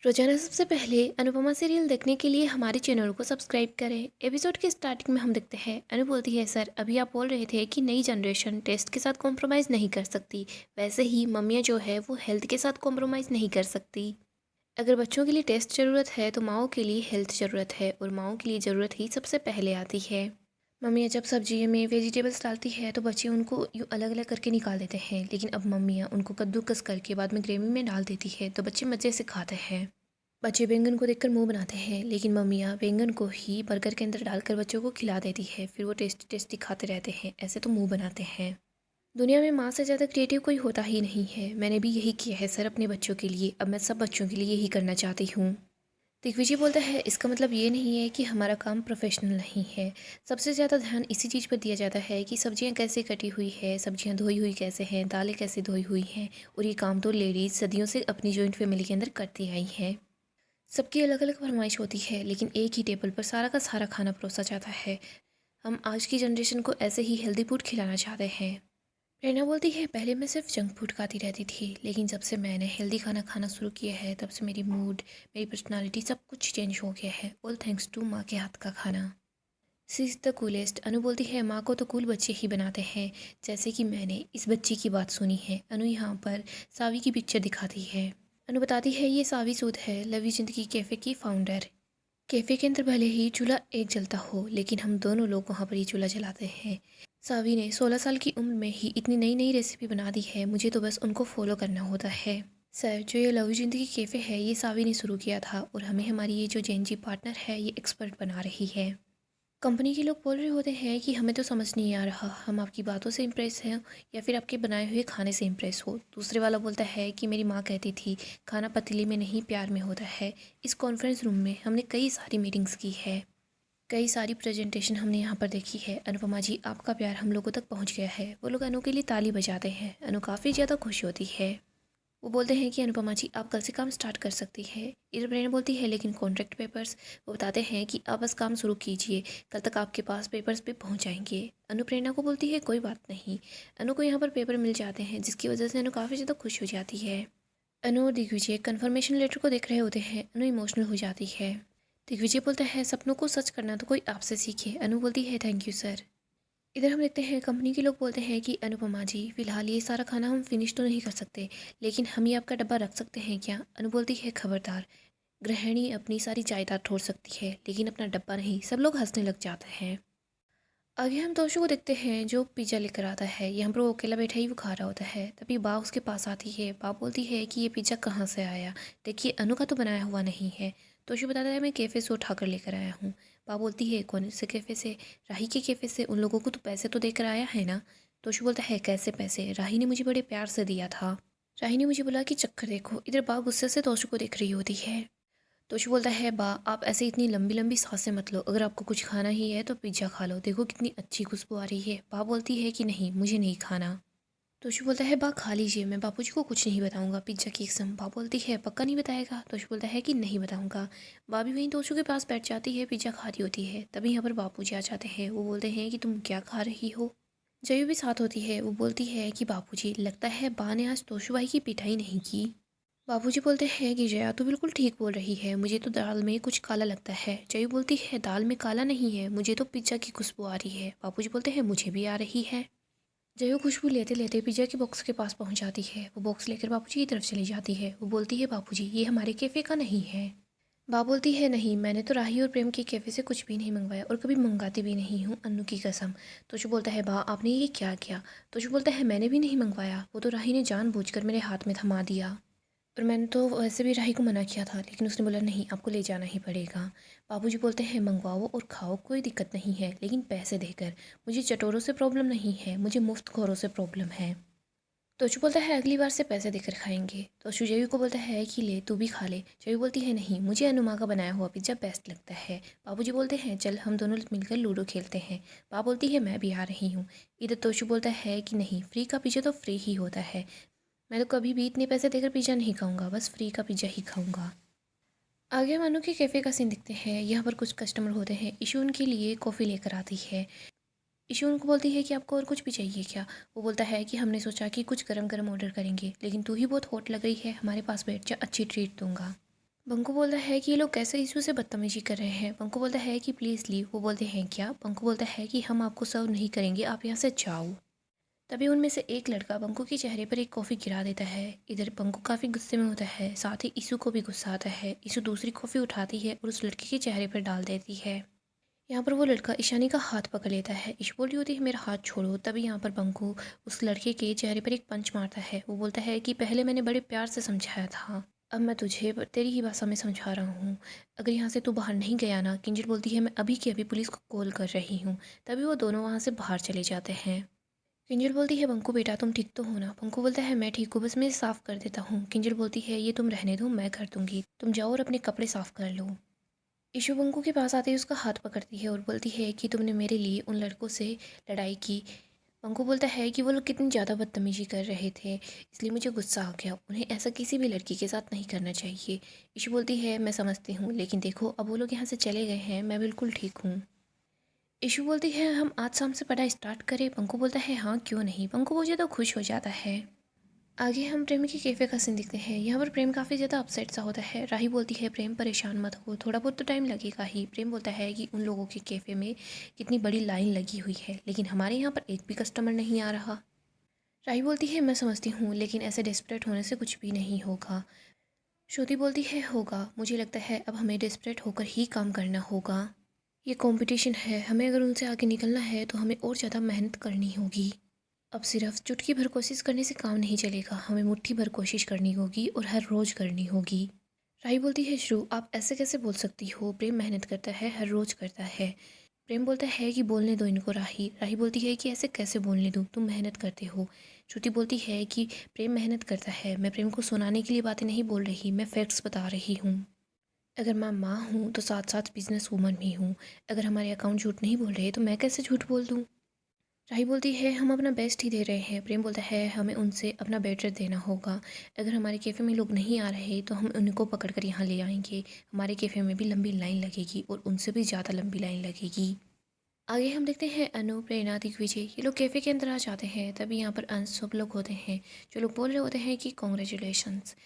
रोजाना सबसे पहले अनुपमा सीरियल देखने के लिए हमारे चैनल को सब्सक्राइब करें। एपिसोड के स्टार्टिंग में हम देखते हैं अनु बोलती है, सर अभी आप बोल रहे थे कि नई जनरेशन टेस्ट के साथ कॉम्प्रोमाइज़ नहीं कर सकती, वैसे ही मम्मियाँ जो है वो हेल्थ के साथ कॉम्प्रोमाइज़ नहीं कर सकती। अगर बच्चों के लिए टेस्ट ज़रूरत है तो माओ के लिए हेल्थ ज़रूरत है, और माओ के लिए ज़रूरत ही सबसे पहले आती है। मम्मियाँ जब सब्जी में वेजिटेबल्स डालती है तो बच्चे उनको यूँ अलग अलग करके निकाल देते हैं, लेकिन अब मम्मियाँ उनको कद्दूकस करके बाद में ग्रेवी में डाल देती है तो बच्चे मज़े से खाते हैं। बच्चे बैंगन को देखकर मुंह बनाते हैं, लेकिन मम्मियाँ बैंगन को ही बर्गर के अंदर डालकर बच्चों को खिला देती है, फिर वो टेस्टी टेस्टी खाते रहते हैं, ऐसे तो मुंह बनाते हैं। दुनिया में माँ से ज़्यादा क्रिएटिव कोई होता ही नहीं है। मैंने भी यही किया है सर अपने बच्चों के लिए, अब मैं सब बच्चों के लिए यही करना चाहती हूँ। दिग्विजय बोलता है, इसका मतलब ये नहीं है कि हमारा काम प्रोफेशनल नहीं है। सबसे ज़्यादा ध्यान इसी चीज़ पर दिया जाता है कि सब्जियां कैसे कटी हुई है, सब्जियां धोई हुई कैसे हैं, दालें कैसे धोई हुई हैं, और ये काम तो लेडीज़ सदियों से अपनी जॉइंट फैमिली के अंदर करती आई है। सबकी अलग अलग फरमाइश होती है, लेकिन एक ही टेबल पर सारा का सारा खाना परोसा जाता है। हम आज की जनरेशन को ऐसे ही हेल्दी फूड खिलाना चाहते हैं। प्रेरणा बोलती है, पहले मैं सिर्फ जंक फूड खाती रहती थी, लेकिन जब से मैंने हेल्दी खाना खाना शुरू किया है तब से मेरी मूड, मेरी पर्सनालिटी सब कुछ चेंज हो गया है, ऑल थैंक्स टू माँ के हाथ का खाना। सी इज़ द कूलेस्ट। अनु बोलती है, माँ को तो कूल बच्चे ही बनाते हैं, जैसे कि मैंने इस बच्ची की बात सुनी है। अनु यहाँ पर सावी की पिक्चर दिखाती है। अनु बताती है, ये सावी सूद है, लवी ज़िंदगी कैफ़े की फाउंडर। कैफ़े के अंदर भले ही चूल्हा एक जलता हो, लेकिन हम दोनों लोग वहाँ पर ही चूल्हा जलाते हैं। सावी ने 16 साल की उम्र में ही इतनी नई नई रेसिपी बना दी है, मुझे तो बस उनको फॉलो करना होता है। सर, जो ये लवी ज़िंदगी कैफ़े है ये सावी ने शुरू किया था, और हमें हमारी ये जो जेनजी पार्टनर है ये एक्सपर्ट बना रही है। कंपनी के लोग बोल रहे होते हैं कि हमें तो समझ नहीं आ रहा, हम आपकी बातों से इम्प्रेस हैं या फिर आपके बनाए हुए खाने से इम्प्रेस हो। दूसरे वाला बोलता है कि मेरी माँ कहती थी, खाना पतीले में नहीं प्यार में होता है। इस कॉन्फ्रेंस रूम में हमने कई सारी मीटिंग्स की है, कई सारी प्रेजेंटेशन हमने यहाँ पर देखी है। अनुपमा जी, आपका प्यार हम लोगों तक पहुँच गया है। वो लोग अनु के लिए ताली बजाते हैं। अनु काफ़ी ज़्यादा खुश होती है। वो बोलते हैं कि अनुपमा जी, आप कल से काम स्टार्ट कर सकती है। इधर प्रेरणा बोलती है, लेकिन कॉन्ट्रैक्ट पेपर्स। वो बताते हैं कि आप बस काम शुरू कीजिए, कल तक आपके पास पेपर्स भी पहुंच जाएंगे। अनु प्रेरणा को बोलती है, कोई बात नहीं। अनु को यहाँ पर पेपर मिल जाते हैं, जिसकी वजह से अनु काफ़ी ज़्यादा खुश हो जाती है। अनु और दिग्विजय कन्फर्मेशन लेटर को देख रहे होते हैं। अनु इमोशनल हो जाती है। दिग्विजय बोलता है, सपनों को सच करना तो कोई आपसे सीखे। अनु बोलती है, थैंक यू सर। इधर हम देखते हैं कंपनी के लोग बोलते हैं कि अनुपमा जी, फिलहाल ये सारा खाना हम फिनिश तो नहीं कर सकते, लेकिन हम ये आपका डब्बा रख सकते हैं क्या? अनु बोलती है, खबरदार। गृहिणी अपनी सारी जायदाद छोड़ सकती है, लेकिन अपना डब्बा नहीं। सब लोग हंसने लग जाते हैं। आगे हम तोशु को देखते हैं जो पिज़्ज़ा लेकर आता है। यहाँ पर वो अकेला बैठा ही वो खा रहा होता है, तभी बा उसके पास आती है। बा बोलती है कि ये पिज़्ज़ा कहाँ से आया, देखिए अनु का तो बनाया हुआ नहीं है। तोशु बताता है, मैं कैफ़े से उठा कर लेकर आया हूँ। बा बोलती है, कौन से कैफ़े से? राही के कैफ़े से। उन लोगों को तो पैसे तो देकर आया है ना? तोशु बोलता है, कैसे पैसे? राही ने मुझे बड़े प्यार से दिया था। राही ने मुझे बोला कि चक्कर देखो। इधर बा गुस्से से तोशु को देख रही होती है। तोशु बोलता है, बा आप ऐसे इतनी लंबी लंबी सांसें मत लो, अगर आपको कुछ खाना ही है तो पिज्ज़ा खा लो, देखो कितनी अच्छी खुशबू आ रही है। बा बोलती है कि नहीं, मुझे नहीं खाना। तोशु बोलता है, बा खा लीजिए, मैं बापूजी को कुछ नहीं बताऊंगा पिज्ज़ा की कसम। बा बोलती है, पक्का नहीं बताएगा? तोशु बोलता है कि नहीं बताऊंगा। बा भी वहीं तोशु के पास बैठ जाती है, पिज्ज़ा खा रही होती है। तभी यहाँ पर बापूजी आ जाते हैं। वो बोलते हैं कि तुम क्या खा रही हो? जयू भी साथ होती है। वो बोलती है कि बापूजी, लगता है बा ने आज तोशु भाई की पिटाई नहीं की। बाबूजी बोलते हैं कि जया तो बिल्कुल ठीक बोल रही है, मुझे तो दाल में कुछ काला लगता है। जयू बोलती है, दाल में काला नहीं है, मुझे तो पिज्ज़ा की खुशबू आ रही है। बाबूजी बोलते हैं, मुझे भी आ रही है। जयू खुशबू लेते लेते पिज्ज़ा के बॉक्स के पास पहुंच जाती है। वो बॉक्स लेकर बाबूजी की तरफ चली जाती है। वो बोलती है, बाबूजी ये हमारे कैफ़े का नहीं है। बा बोलती है, नहीं, मैंने तो राही और प्रेम के कैफ़े से कुछ भी नहीं मंगवाया, और कभी मंगाती भी नहीं हूँ, अन्नू की कसम। तोशु बोलता है, बा आपने ये क्या किया? तोशु बोलता है, मैंने भी नहीं मंगवाया, वो तो राही ने जानबूझकर मेरे हाथ में थमा दिया, और मैंने तो वैसे भी राही को मना किया था, लेकिन उसने बोला नहीं, आपको ले जाना ही पड़ेगा। बाबूजी बोलते हैं, मंगवाओ और खाओ, कोई दिक्कत नहीं है, लेकिन पैसे देकर। मुझे चटोरों से प्रॉब्लम नहीं है, मुझे मुफ्त खोरों से प्रॉब्लम है। तोशु बोलता है, अगली बार से पैसे देकर खाएंगे। तोशु जयू को बोलता है कि ले, तू भी खा ले। जयू बोलती है, नहीं, मुझे अनुमा का बनाया हुआ पिज्ज़ा बेस्ट लगता है। बाबूजी बोलते हैं, चल हम दोनों मिलकर लूडो खेलते हैं। बा बोलती है, मैं भी आ रही हूँ। इधर तोशु बोलता है कि नहीं, फ्री का पिज्ज़ा तो फ्री ही होता है, मैं तो कभी भी इतने पैसे देकर पिज़्ज़ा नहीं खाऊंगा, बस फ्री का पिज़्ज़ा ही खाऊंगा। आगे हम अनु के कैफ़े का सीन दिखते हैं। यहाँ पर कुछ कस्टमर होते हैं। इशू उनके लिए कॉफ़ी लेकर आती है। इशू उनको बोलती है कि आपको और कुछ भी चाहिए क्या? वो बोलता है कि हमने सोचा कि कुछ गरम गरम ऑर्डर करेंगे, लेकिन तू ही बहुत हॉट लग रही है, हमारे पास बैठ जा, अच्छी ट्रीट दूंगा। बंकू बोलता है कि ये लोग कैसे ईशू से बदतमीजी कर रहे हैं। बंकू बोलता है कि प्लीज़ लीव। वो बोलते हैं क्या? बंकू बोलता है कि हम आपको सर्व नहीं करेंगे, आप यहाँ से जाओ। तभी उनमें से एक लड़का बंकू के चेहरे पर एक कॉफ़ी गिरा देता है। इधर बंकू काफ़ी गुस्से में होता है, साथ ही ईशू को भी गुस्सा आता है। ईशू दूसरी कॉफ़ी उठाती है और उस लड़के के चेहरे पर डाल देती है। यहाँ पर वो लड़का ईशानी का हाथ पकड़ लेता है। ईशू बोल रही होती है मेरा हाथ छोड़ो। तभी यहाँ पर बंकू उस लड़के के चेहरे पर एक पंच मारता है। वो बोलता है कि पहले मैंने बड़े प्यार से समझाया था, अब मैं तुझे तेरी ही भाषा में समझा रहा हूँ। अगर यहाँ से तू बाहर नहीं गया ना। किंजल बोलती है मैं अभी के अभी पुलिस को कॉल कर रही हूँ। तभी वो दोनों वहाँ से बाहर चले जाते हैं। किंजल बोलती है बंकू बेटा तुम ठीक तो हो ना? बंकू बोलता है मैं ठीक हूँ, बस मैं साफ़ कर देता हूँ। किंजल बोलती है ये तुम रहने दो, मैं कर दूंगी, तुम जाओ और अपने कपड़े साफ़ कर लो। ईशु बंकू के पास आते ही उसका हाथ पकड़ती है और बोलती है कि तुमने मेरे लिए उन लड़कों से लड़ाई की। बंकू बोलता है कि वो लोग कितनी ज़्यादा बदतमीजी कर रहे थे, इसलिए मुझे गुस्सा आ गया। उन्हें ऐसा किसी भी लड़की के साथ नहीं करना चाहिए। ईशु बोलती है मैं समझती हूँ, लेकिन देखो अब वो लोग यहाँ से चले गए हैं, मैं बिल्कुल ठीक हूँ। ईशु बोलती है हम आज शाम से पढ़ाई स्टार्ट करें? बंकू बोलता है हाँ क्यों नहीं। बंकू मुझे तो खुश हो जाता है। आगे हम प्रेम के कैफ़े का सीन देखते हैं। यहाँ पर प्रेम काफ़ी ज़्यादा अपसेट सा होता है। राही बोलती है प्रेम परेशान मत हो, थोड़ा बहुत तो टाइम लगेगा ही। प्रेम बोलता है कि उन लोगों के कैफ़े में कितनी बड़ी लाइन लगी हुई है, लेकिन हमारे यहाँ पर एक भी कस्टमर नहीं आ रहा। राही बोलती है मैं समझती हूँ, लेकिन ऐसे डेस्परेट होने से कुछ भी नहीं होगा। श्रुति बोलती है होगा, मुझे लगता है अब हमें डेस्परेट होकर ही काम करना होगा। ये कंपटीशन है, हमें अगर उनसे आगे निकलना है तो हमें और ज़्यादा मेहनत करनी होगी। अब सिर्फ चुटकी भर कोशिश करने से काम नहीं चलेगा, हमें मुट्ठी भर कोशिश करनी होगी और हर रोज़ करनी होगी। राही बोलती है श्रु आप ऐसे कैसे बोल सकती हो, प्रेम मेहनत करता है, हर रोज़ करता है। प्रेम बोलता है कि बोलने दो इनको। राही राही बोलती है कि ऐसे कैसे बोलने दूँ, तुम मेहनत करते हो। श्रुति बोलती है कि प्रेम मेहनत करता है, मैं प्रेम को सुनाने के लिए बातें नहीं बोल रही, मैं फैक्ट्स बता रही हूँ। अगर मैं माँ हूँ तो साथ साथ बिजनेस वूमन भी हूँ। अगर हमारे अकाउंट झूठ नहीं बोल रहे तो मैं कैसे झूठ बोल दूँ। राही बोलती है हम अपना बेस्ट ही दे रहे हैं। प्रेम बोलता है हमें उनसे अपना बेटर देना होगा। अगर हमारे कैफ़े में लोग नहीं आ रहे तो हम उनको पकड़ कर यहाँ ले आएंगे। हमारे कैफ़े में भी लंबी लाइन लगेगी और उनसे भी ज़्यादा लंबी लाइन लगेगी। आगे हम देखते हैं अनु, प्रेरणा, दिग्विजय ये लोग कैफ़े के अंदर आ जाते हैं। तभी यहाँ पर अंश सब लोग होते हैं जो लोग बोल रहे होते हैं कि कॉन्ग्रेचुलेशंस।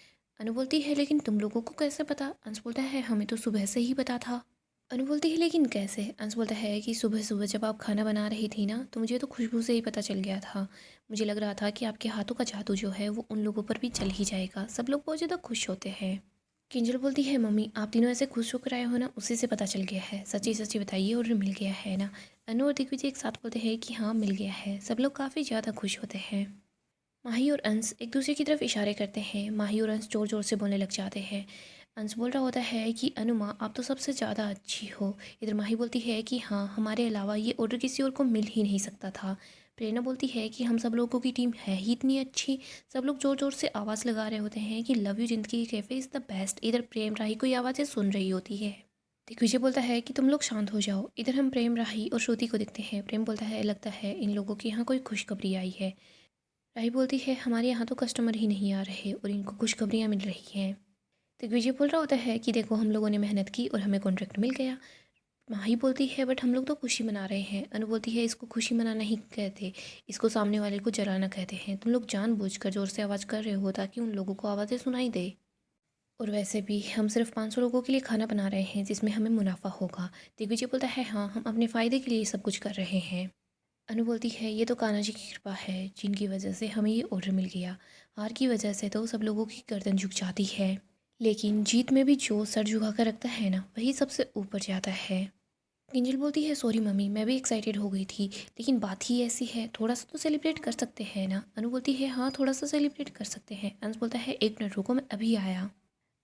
अनु बोलती है लेकिन तुम लोगों को कैसे पता? अंश बोलता है हमें तो सुबह से ही पता था। अनु बोलती है लेकिन कैसे? अंश बोलता है कि सुबह सुबह जब आप खाना बना रही थी ना तो मुझे तो खुशबू से ही पता चल गया था। मुझे लग रहा था कि आपके हाथों का जादू जो है वो उन लोगों पर भी चल ही जाएगा। सब लोग बहुत ज़्यादा खुश होते हैं। किंजल बोलती है मम्मी आप तीनों ऐसे खुश होकर आए हो ना, उसी से पता चल गया है। सच्ची सच्ची बताइए ऑर्डर मिल गया है ना? अनु और दिग्विजय एक साथ बोलते हैं कि हाँ मिल गया है। सब लोग काफ़ी ज़्यादा खुश होते हैं। माही और अंश एक दूसरे की तरफ इशारे करते हैं। माही और अंश ज़ोर ज़ोर से बोलने लग जाते हैं। अंश बोल रहा होता है कि अनुमा आप तो सबसे ज़्यादा अच्छी हो। इधर माही बोलती है कि हाँ हमारे अलावा ये ऑर्डर किसी और को मिल ही नहीं सकता था। प्रेरणा बोलती है कि हम सब लोगों की टीम है ही इतनी अच्छी। सब लोग ज़ोर ज़ोर से आवाज़ लगा रहे होते हैं कि लव यू ज़िंदगी कैफ़े इज़ द बेस्ट। इधर प्रेम राही कोई आवाज़ें सुन रही होती है। दिग्विजय बोलता है कि तुम लोग शांत हो जाओ। इधर हम प्रेम, राही और श्रुति को देखते हैं। प्रेम बोलता है लगता है इन लोगों के यहाँ कोई खुशखबरी आई है। राही बोलती है हमारे यहाँ तो कस्टमर ही नहीं आ रहे और इनको खुशखबरियाँ मिल रही हैं। दिग्विजय बोल रहा होता है कि देखो हम लोगों ने मेहनत की और हमें कॉन्ट्रैक्ट मिल गया। माही बोलती है बट हम लोग तो खुशी मना रहे हैं। अनु बोलती है इसको खुशी मनाना नहीं कहते, इसको सामने वाले को जलाना कहते हैं। तुम लोग जानबूझकर ज़ोर से आवाज़ कर रहे हो ताकि उन लोगों को आवाज़ें सुनाई दे। और वैसे भी हम सिर्फ 500 लोगों के लिए खाना बना रहे हैं जिसमें हमें मुनाफा होगा। दिग्विजय बोलता है हाँ हम अपने फ़ायदे के लिए सब कुछ कर रहे हैं। अनु बोलती है ये तो कान्हा जी की कृपा है जिनकी वजह से हमें ये ऑर्डर मिल गया। हार की वजह से तो सब लोगों की गर्दन झुक जाती है, लेकिन जीत में भी जो सर झुका कर रखता है ना वही सबसे ऊपर जाता है। किंजल बोलती है सॉरी मम्मी मैं भी एक्साइटेड हो गई थी, लेकिन बात ही ऐसी है, थोड़ा सा तो सेलिब्रेट कर सकते हैं ना। अनु बोलती है हाँ थोड़ा सा सेलिब्रेट कर सकते हैं। अंश बोलता है एक मिनट रुको मैं अभी आया।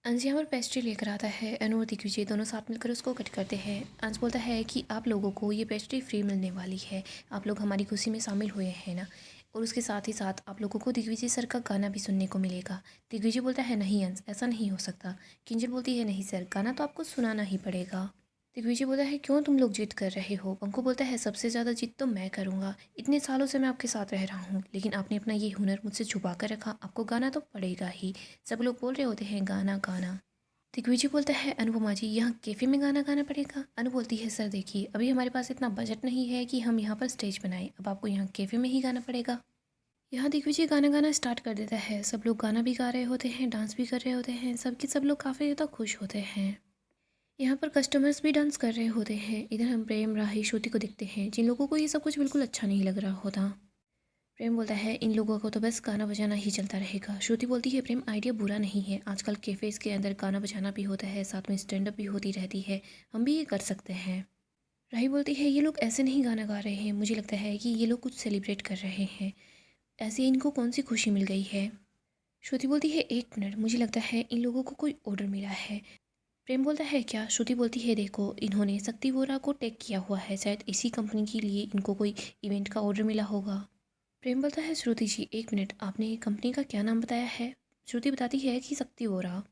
अंश यहाँ पर पेस्ट्री लेकर आता है। अनु और दिग्विजय दोनों साथ मिलकर उसको कट करते हैं। अंश बोलता है कि आप लोगों को ये पेस्ट्री फ्री मिलने वाली है, आप लोग हमारी खुशी में शामिल हुए हैं ना। और उसके साथ ही साथ आप लोगों को दिग्विजय सर का गाना भी सुनने को मिलेगा। दिग्विजय बोलता है नहीं अंश ऐसा नहीं हो सकता। किंजल बोलती है नहीं सर गाना तो आपको सुनाना ही पड़ेगा। दिग्विजय बोलता है क्यों तुम लोग जिद कर रहे हो? पंकु बोलता है सबसे ज़्यादा जिद तो मैं करूँगा, इतने सालों से मैं आपके साथ रह रहा हूँ, लेकिन आपने अपना ये हुनर मुझसे छुपा कर रखा, आपको गाना तो पड़ेगा ही। सब लोग बोल रहे होते हैं गाना गाना। दिग्विजय बोलता है अनुपमा जी यहाँ कैफ़े में गाना गाना पड़ेगा? अनु बोलती है सर देखिए अभी हमारे पास इतना बजट नहीं है कि हम यहाँ पर स्टेज बनाएं, अब आपको यहाँ कैफ़े में ही गाना पड़ेगा। यहाँ दिग्विजय गाना गाना स्टार्ट कर देता है। सब लोग गाना भी गा रहे होते हैं, डांस भी कर रहे होते हैं, सब लोग काफ़ी ज़्यादा खुश होते हैं। यहाँ पर कस्टमर्स भी डांस कर रहे होते हैं। इधर हम प्रेम, राही, श्रुति को देखते हैं, जिन लोगों को ये सब कुछ बिल्कुल अच्छा नहीं लग रहा होता। प्रेम बोलता है इन लोगों को तो बस गाना बजाना ही चलता रहेगा। श्रुति बोलती है प्रेम आइडिया बुरा नहीं है, आजकल कैफ़ेज़ के अंदर गाना बजाना भी होता है, साथ में स्टैंड अप भी होती रहती है, हम भी ये कर सकते हैं। राही बोलती है ये लोग ऐसे नहीं गाना गा रहे हैं, मुझे लगता है कि ये लोग कुछ सेलिब्रेट कर रहे हैं, ऐसे इनको कौन सी खुशी मिल गई है। श्रुति बोलती है एक मिनट, मुझे लगता है इन लोगों को कोई ऑर्डर मिला है। प्रेम बोलता है क्या। श्रुति बोलती है देखो इन्होंने शक्ति वोरा को टैग किया हुआ है, शायद इसी कंपनी के लिए इनको कोई इवेंट का ऑर्डर मिला होगा। प्रेम बोलता है श्रुति जी एक मिनट, आपने कंपनी का क्या नाम बताया है। श्रुति बताती है कि शक्ति वोरा।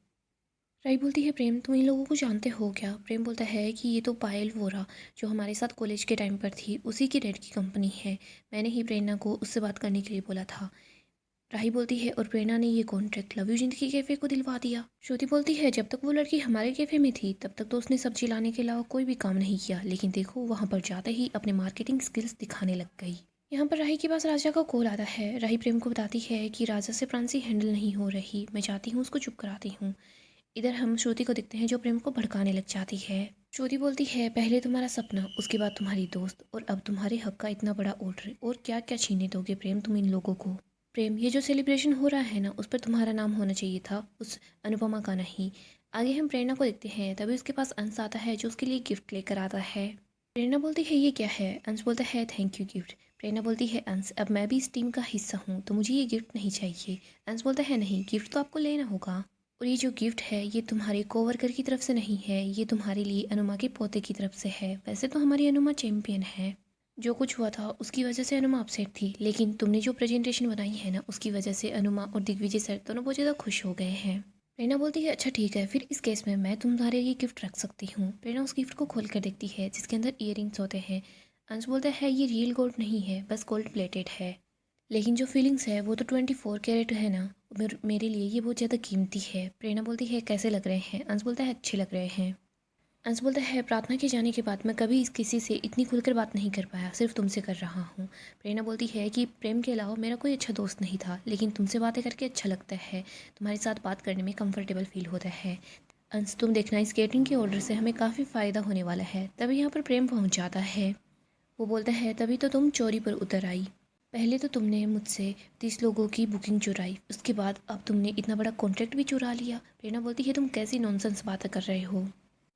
राई बोलती है प्रेम तुम इन लोगों को जानते हो क्या। प्रेम बोलता है कि ये तो पायल वोरा जो हमारे साथ कॉलेज के टाइम पर थी, उसी की डैड की कंपनी है, मैंने ही प्रेरणा को उससे बात करने के लिए बोला था। राही बोलती है और प्रेरणा ने ये कॉन्ट्रैक्ट लव यू जिंदगी कैफ़े को दिलवा दिया। श्रुति बोलती है जब तक वो लड़की हमारे कैफ़े में थी तब तक तो उसने सब्जी लाने के अलावा कोई भी काम नहीं किया, लेकिन देखो वहाँ पर जाते ही अपने मार्केटिंग स्किल्स दिखाने लग गई। यहाँ पर राही के पास राजा का कॉल आता है। राही प्रेम को बताती है कि राजा से प्रांसी हैंडल नहीं हो रही, मैं चाहती हूँ उसको चुप कराती हूँ। इधर हम श्रुति को देखते हैं जो प्रेम को भड़काने लग जाती है। श्रुति बोलती है पहले तुम्हारा सपना, उसके बाद तुम्हारी दोस्त, और अब तुम्हारे हक का इतना बड़ा ऑर्डर, और क्या क्या छीने दोगे प्रेम तुम इन लोगों को। प्रेम ये जो सेलिब्रेशन हो रहा है ना उस पर तुम्हारा नाम होना चाहिए था, उस अनुपमा का नहीं। आगे हम प्रेरणा को देखते हैं, तभी उसके पास अंश आता है जो उसके लिए गिफ्ट लेकर आता है। प्रेरणा बोलती है ये क्या है। अंश बोलता है थैंक यू गिफ्ट। प्रेरणा बोलती है अंश अब मैं भी इस टीम का हिस्सा हूँ तो मुझे ये गिफ्ट नहीं चाहिए। अंश बोलता है नहीं, गिफ्ट तो आपको लेना होगा, और ये जो गिफ्ट है ये तुम्हारे कोवर्कर की तरफ से नहीं है, ये तुम्हारे लिए अनुमा के पोते की तरफ से है। वैसे तो हमारी अनुमा चैंपियन है, जो कुछ हुआ था उसकी वजह से अनुमा अपसेट थी, लेकिन तुमने जो प्रेजेंटेशन बनाई है ना उसकी वजह से अनुमा और दिग्विजय सर दोनों बहुत ज़्यादा खुश हो गए हैं। प्रेरणा बोलती है अच्छा ठीक है, फिर इस केस में मैं तुम्हारे लिए गिफ्ट रख सकती हूँ। प्रेरणा उस गिफ्ट को खोल कर देखती है जिसके अंदर ईयरिंग्स होते हैं। अंश बोलता है ये रियल गोल्ड नहीं है, बस गोल्ड प्लेटेड है, लेकिन जो फीलिंग्स है वो तो 24 कैरेट है ना, मेरे लिए ये बहुत ज़्यादा कीमती है। प्रेरणा बोलती है कैसे लग रहे हैं। अंश बोलता है अच्छे लग रहे हैं। अंश बोलता है प्रार्थना के जाने के बाद मैं कभी किसी से इतनी खुलकर बात नहीं कर पाया, सिर्फ तुमसे कर रहा हूँ। प्रेरणा बोलती है कि प्रेम के अलावा मेरा कोई अच्छा दोस्त नहीं था, लेकिन तुमसे बातें करके अच्छा लगता है, तुम्हारे साथ बात करने में कंफर्टेबल फील होता है। अंश तुम देखना इस केटरिंग के ऑर्डर से हमें काफ़ी फ़ायदा होने वाला है। तभी यहाँ पर प्रेम पहुँच जाता है। वो बोलता है तभी तो तुम चोरी पर उतर आई, पहले तो तुमने मुझसे 30 लोगों की बुकिंग चुराई, उसके बाद अब तुमने इतना बड़ा कॉन्ट्रैक्ट भी चुरा लिया। प्रेरणा बोलती है तुम कैसी नॉनसेंस बातें कर रहे हो,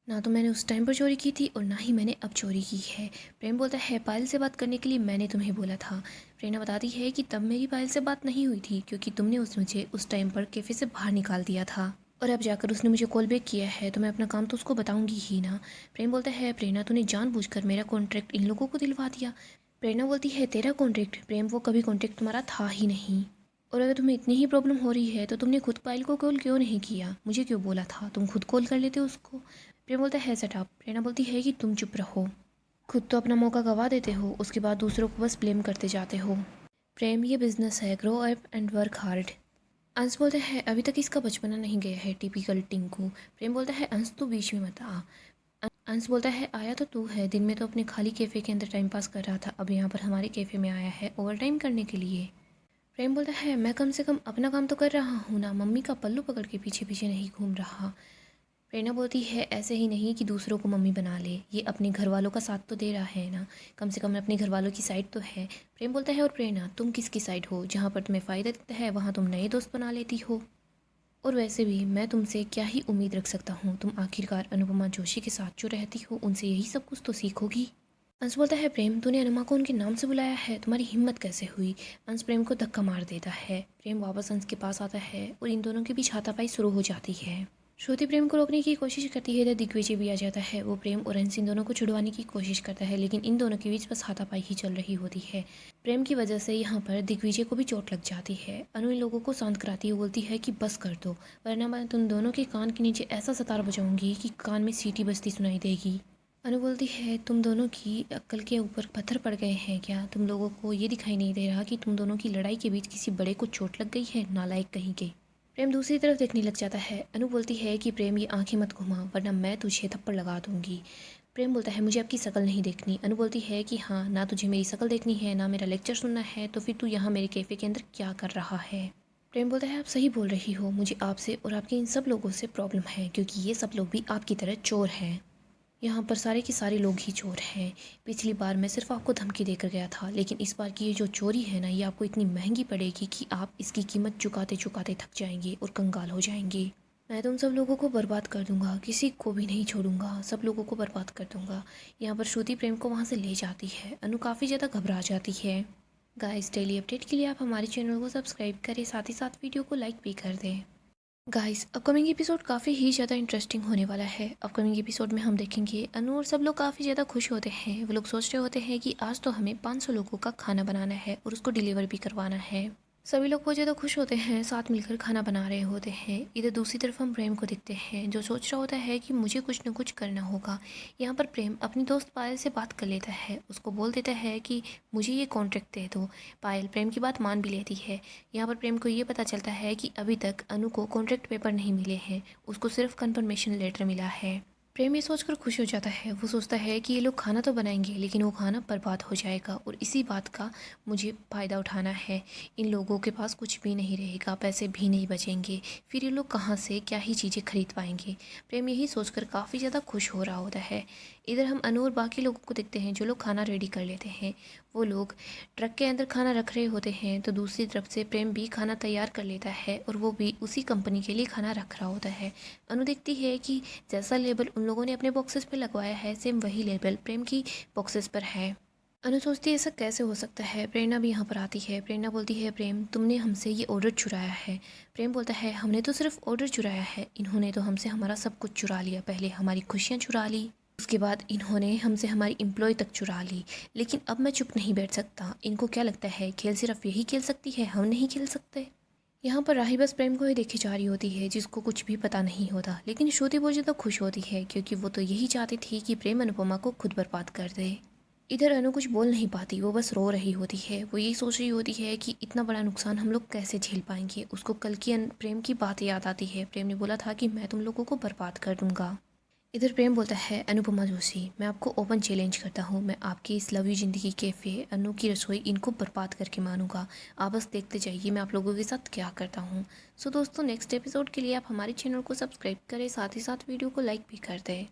ना तो मैंने उस टाइम पर चोरी की थी और ना ही मैंने अब चोरी की है। प्रेम बोलता है पायल से बात करने के लिए मैंने तुम्हें बोला था। प्रेरणा बताती है कि तब मेरी पायल से बात नहीं हुई थी क्योंकि तुमने मुझे उस टाइम पर कैफ़े से बाहर निकाल दिया था, और अब जाकर उसने मुझे कॉल बैक किया है तो मैं अपना काम तो उसको बताऊंगी ही ना। प्रेम बोलता है प्रेरणा तूने जानबूझकर मेरा कॉन्ट्रैक्ट इन लोगों को दिलवा दिया। प्रेरणा बोलती है तेरा कॉन्ट्रैक्ट। प्रेम वो कभी कॉन्ट्रैक्ट तुम्हारा था ही नहीं, और अगर तुम्हें इतनी ही प्रॉब्लम हो रही है तो तुमने खुद पायल को कॉल क्यों नहीं किया, मुझे क्यों बोला था, तुम खुद कॉल कर लेते उसको। प्रेम बोलता है सेट अप। प्रेरणा बोलती है कि तुम चुप रहो, खुद तो अपना मौका गवा देते हो, उसके बाद दूसरों को बस ब्लेम करते जाते हो। प्रेम ये बिजनेस है, grow up and work hard. अंश बोलता है अभी तक इसका बचपना नहीं गया है, टिपिकल टिंकू। प्रेम बोलता है अंश तू बीच में मत आ। अंश बोलता है आया तो तू है, दिन में तो अपने खाली कैफ़े के अंदर टाइम पास कर रहा था, अब यहाँ पर हमारे कैफ़े में आया है ओवर टाइम करने के लिए। प्रेम बोलता है मैं कम से कम अपना काम तो कर रहा हूँ ना, मम्मी का पल्लू पकड़ के पीछे पीछे नहीं घूम रहा। प्रेरणा बोलती है ऐसे ही नहीं कि दूसरों को मम्मी बना ले, ये अपने घर वालों का साथ तो दे रहा है ना, कम से कम अपने घर वालों की साइड तो है। प्रेम बोलता है और प्रेरणा तुम किसकी साइड हो, जहाँ पर तुम्हें फ़ायदा दिखता है वहाँ तुम नए दोस्त बना लेती हो, और वैसे भी मैं तुमसे क्या ही उम्मीद रख सकता हूँ, तुम आखिरकार अनुपमा जोशी के साथ जो रहती हो उनसे यही सब कुछ तो सीखोगी। अंश बोलता है प्रेम तूने अनुमा को उनके नाम से बुलाया है, तुम्हारी हिम्मत कैसे हुई। अंश प्रेम को धक्का मार देता है। प्रेम वापस अंश के पास आता है और इन दोनों के बीच हाथापाई शुरू हो जाती है। श्रुति प्रेम को रोकने की कोशिश करती है तो दिग्विजय भी आ जाता है। वो प्रेम और अंश इन दोनों को छुड़वाने की कोशिश करता है, लेकिन इन दोनों के बीच बस हाथापाई ही चल रही होती है। प्रेम की वजह से यहाँ पर दिग्विजय को भी चोट लग जाती है। अनु इन लोगों को शांत कराती है, बोलती है कि बस कर दो, वरना मैं तुम दोनों के कान के नीचे ऐसा सतार बजाऊंगी कि कान में सीटी बजती सुनाई देगी। अनु बोलती है तुम दोनों की अक्ल के ऊपर पत्थर पड़ गए हैं क्या, तुम लोगों को ये दिखाई नहीं दे रहा कि तुम दोनों की लड़ाई के बीच किसी बड़े को चोट लग गई है, नालायक कहीं के। प्रेम दूसरी तरफ देखने लग जाता है। अनु बोलती है कि प्रेम ये आंखें मत घुमा वरना मैं तुझे थप्पड़ लगा दूंगी। प्रेम बोलता है मुझे आपकी शक्ल नहीं देखनी। अनु बोलती है कि हाँ, ना तुझे मेरी शक्ल देखनी है ना मेरा लेक्चर सुनना है, तो फिर तू यहाँ मेरे कैफ़े के अंदर क्या कर रहा है। प्रेम बोलता है आप सही बोल रही हो, मुझे आपसे और आपके इन सब लोगों से प्रॉब्लम है क्योंकि ये सब लोग भी आपकी तरह चोर हैं। यहाँ पर सारे के सारे लोग ही चोर हैं। पिछली बार मैं सिर्फ आपको धमकी देकर गया था, लेकिन इस बार की ये जो चोरी है ना, ये आपको इतनी महंगी पड़ेगी कि आप इसकी कीमत चुकाते चुकाते थक जाएंगे और कंगाल हो जाएंगे। मैं तुम सब लोगों को बर्बाद कर दूंगा, किसी को भी नहीं छोड़ूंगा, सब लोगों को बर्बाद कर दूंगा। यहाँ पर श्रुति प्रेम को वहाँ से ले जाती है। अनु काफ़ी ज़्यादा घबरा जाती है। गाइस, डेली अपडेट के लिए आप हमारे चैनल को सब्सक्राइब करें, साथ ही साथ वीडियो को लाइक भी कर दें। गाइस, अपकमिंग एपिसोड काफ़ी ही ज़्यादा इंटरेस्टिंग होने वाला है। अपकमिंग एपिसोड में हम देखेंगे अनु और सब लोग काफ़ी ज़्यादा खुश होते हैं। वो लोग सोच रहे होते हैं कि आज तो हमें 500 लोगों का खाना बनाना है और उसको डिलीवर भी करवाना है। सभी लोग बहुत ज़्यादा खुश होते हैं, साथ मिलकर खाना बना रहे होते हैं। इधर दूसरी तरफ हम प्रेम को देखते हैं जो सोच रहा होता है कि मुझे कुछ न कुछ करना होगा। यहाँ पर प्रेम अपनी दोस्त पायल से बात कर लेता है, उसको बोल देता है कि मुझे ये कॉन्ट्रैक्ट दे दो। पायल प्रेम की बात मान भी लेती है। यहाँ पर प्रेम को ये पता चलता है कि अभी तक अनु को कॉन्ट्रैक्ट पेपर नहीं मिले हैं, उसको सिर्फ कन्फर्मेशन लेटर मिला है। प्रेम ये सोचकर खुश हो जाता है। वो सोचता है कि ये लोग खाना तो बनाएंगे लेकिन वो खाना बर्बाद हो जाएगा और इसी बात का मुझे फ़ायदा उठाना है। इन लोगों के पास कुछ भी नहीं रहेगा, पैसे भी नहीं बचेंगे, फिर ये लोग कहाँ से क्या ही चीज़ें खरीद पाएंगे। प्रेम यही सोचकर काफ़ी ज़्यादा खुश हो रहा होता है। इधर हम अनु और बाकी लोगों को देखते हैं जो लोग खाना रेडी कर लेते हैं। वो लोग ट्रक के अंदर खाना रख रहे होते हैं, तो दूसरी तरफ से प्रेम भी खाना तैयार कर लेता है और वो भी उसी कंपनी के लिए खाना रख रहा होता है। अनु देखती है कि जैसा लेबल उन लोगों ने अपने बॉक्सेस पे लगवाया है, सेम वही लेबल प्रेम की बॉक्सेस पर है। अनु सोचती है ऐसा कैसे हो सकता है। प्रेरणा भी यहाँ पर आती है। प्रेरणा बोलती है प्रेम, तुमने हमसे ये ऑर्डर चुराया है। प्रेम बोलता है हमने तो सिर्फ ऑर्डर चुराया है, इन्होंने तो हमसे हमारा सब कुछ चुरा लिया। पहले हमारी खुशियाँ चुरा ली, उसके बाद इन्होंने हमसे हमारी एम्प्लॉय तक चुरा ली। लेकिन अब मैं चुप नहीं बैठ सकता। इनको क्या लगता है खेल सिर्फ यही खेल सकती है, हम नहीं खेल सकते। यहाँ पर राही बस प्रेम को ही देखी जा रही होती है जिसको कुछ भी पता नहीं होता, लेकिन श्रुति बहुत ज़्यादा खुश होती है क्योंकि वो तो यही चाहती थी कि प्रेम अनुपमा को खुद बर्बाद कर दे। इधर अनु कुछ बोल नहीं पाती, वो बस रो रही होती है। वो यही सोच रही होती है कि इतना बड़ा नुकसान हम लोग कैसे झेल पाएंगे। उसको कल की प्रेम की बात याद आती है। प्रेम ने बोला था कि मैं तुम लोगों को बर्बाद कर दूंगा। इधर प्रेम बोलता है अनुपमा जोशी, मैं आपको ओपन चैलेंज करता हूँ, मैं आपकी इस लव यू ज़िंदगी कैफ़े, अनु की रसोई, इनको बर्बाद करके मानूंगा। आप बस देखते जाइए मैं आप लोगों के साथ क्या करता हूँ। सो दोस्तों, नेक्स्ट एपिसोड के लिए आप हमारे चैनल को सब्सक्राइब करें, साथ ही साथ वीडियो को लाइक भी कर दें।